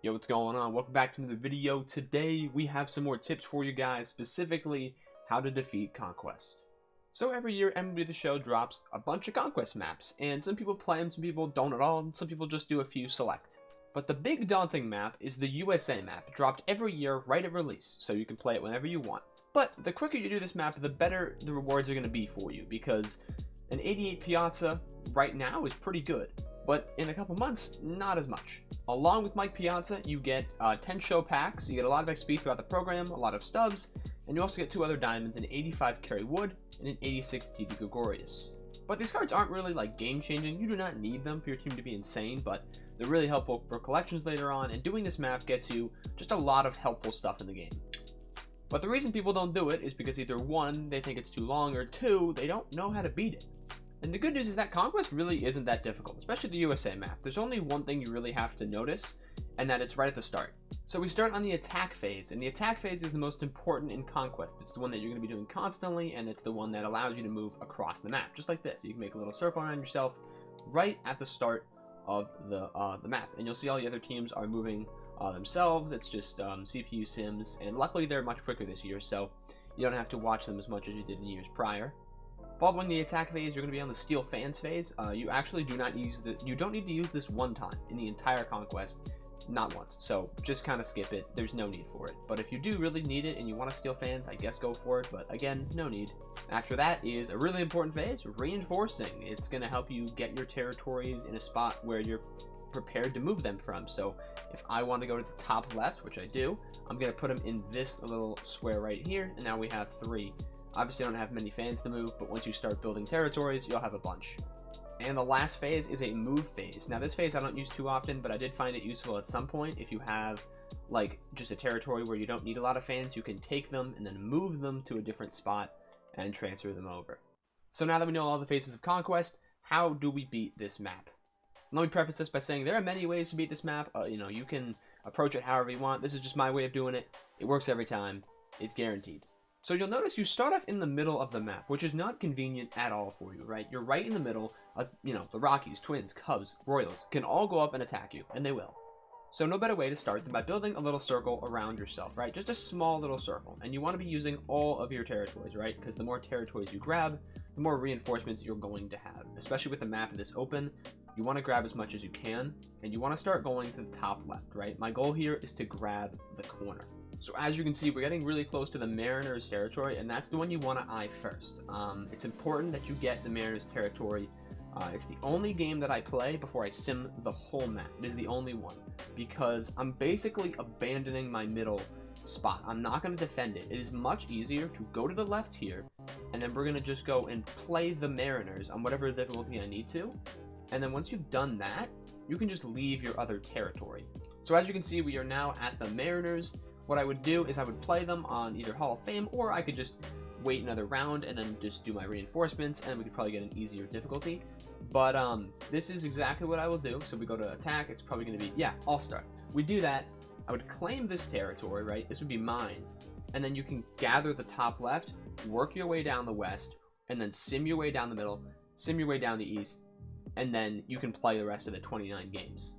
Yo, what's going on? Welcome back to another video. Today we have some more tips for you guys, specifically how to defeat Conquest. So every year MLB The Show drops a bunch of Conquest maps, and some people play them, some people don't at all, and some people just do a few select. But the big daunting map is the USA map, dropped every year right at release, so you can play it whenever you want. But the quicker you do this map, the better the rewards are going to be for you, because an 88 Piazza right now is pretty good, but in a couple months, not as much. Along with Mike Piazza, you get 10 show packs, you get a lot of XP throughout the program, a lot of stubs, and you also get 2 other diamonds, an 85 Kerry Wood and an 86 TD Gregorius. But these cards aren't really like game changing, you do not need them for your team to be insane, but they're really helpful for collections later on, and doing this map gets you just a lot of helpful stuff in the game. But the reason people don't do it is because either 1, they think it's too long, or 2, they don't know how to beat it. And the good news is that Conquest really isn't that difficult, especially the USA map. There's only one thing you really have to notice, and that it's right at the start. So we start on the attack phase, and the attack phase is the most important in Conquest. It's the one that you're going to be doing constantly, and it's the one that allows you to move across the map, just like this. You can make a little circle around yourself right at the start of the map, and you'll see all the other teams are moving themselves. It's just CPU sims, and luckily they're much quicker this year, so you don't have to watch them as much as you did in years prior. Following the attack phase, you're going to be on the steal fans phase. You actually do not use you don't need to use this one time in the entire Conquest, not once. So just kind of skip it. There's no need for it. But if you do really need it and you want to steal fans, I guess go for it. But again, no need. After that is a really important phase, reinforcing. It's going to help you get your territories in a spot where you're prepared to move them from. So if I want to go to the top left, which I do, I'm going to put them in this little square right here. And now we have 3. Obviously, I don't have many fans to move, but once you start building territories, you'll have a bunch. And the last phase is a move phase. Now, this phase I don't use too often, but I did find it useful at some point. If you have, like, just a territory where you don't need a lot of fans, you can take them and then move them to a different spot and transfer them over. So now that we know all the phases of Conquest, how do we beat this map? Let me preface this by saying there are many ways to beat this map. You can approach it however you want. This is just my way of doing it. It works every time. It's guaranteed. So you'll notice you start off in the middle of the map, which is not convenient at all for you, right? You're right in the middle. The Rockies, Twins, Cubs, Royals can all go up and attack you, and they will. So no better way to start than by building a little circle around yourself, right? Just a small little circle. And you want to be using all of your territories, right? Because the more territories you grab, the more reinforcements you're going to have. Especially with the map this open, you want to grab as much as you can, and you want to start going to the top left, right? My goal here is to grab the corner. So as you can see, we're getting really close to the Mariners territory, and that's the one you want to eye first. It's important that you get the Mariners territory. It's the only game that I play before I sim the whole map. It is the only one, because I'm basically abandoning my middle spot. I'm not going to defend it. It is much easier to go to the left here, and then we're going to just go and play the Mariners on whatever difficulty I need to. And then once you've done that, you can just leave your other territory. So as you can see, we are now at the Mariners. What I would do is I would play them on either Hall of Fame, or I could just wait another round and then just do my reinforcements, and we could probably get an easier difficulty. But this is exactly what I will do. So we go to attack. It's probably going to be, All-Star. We do that. I would claim this territory, right? This would be mine. And then you can gather the top left, work your way down the west, and then sim your way down the middle, sim your way down the east, and then you can play the rest of the 29 games.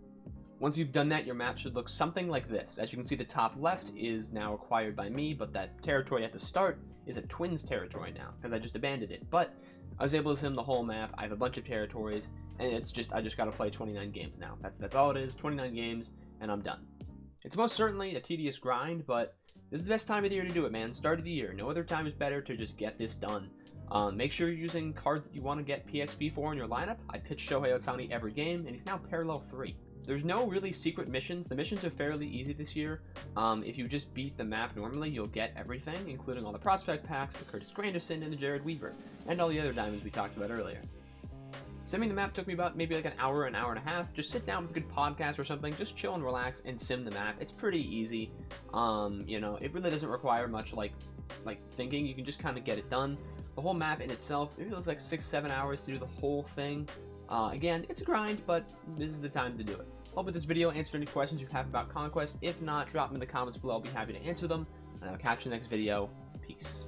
Once you've done that, your map should look something like this. As you can see, the top left is now acquired by me, but that territory at the start is a Twins territory now, because I just abandoned it. But I was able to sim the whole map. I have a bunch of territories, and I just got to play 29 games now. That's all it is, 29 games, and I'm done. It's most certainly a tedious grind, but this is the best time of the year to do it, man. Start of the year. No other time is better to just get this done. Make sure you're using cards that you want to get PXP for in your lineup. I pitch Shohei Ohtani every game, and he's now parallel 3. There's no really secret missions. The missions are fairly easy this year. If you just beat the map normally, you'll get everything, including all the prospect packs, the Curtis Granderson, and the Jared Weaver, and all the other diamonds we talked about earlier. Simming the map took me about maybe like an hour and a half. Just sit down with a good podcast or something, just chill and relax and sim the map. It's pretty easy. It really doesn't require much like thinking. You can just kind of get it done. The whole map in itself, it feels like 6-7 hours to do the whole thing. Again, it's a grind, but this is the time to do it. Hope this video answered any questions you have about Conquest. If not, drop them in the comments below. I'll be happy to answer them. And I'll catch you in the next video. Peace.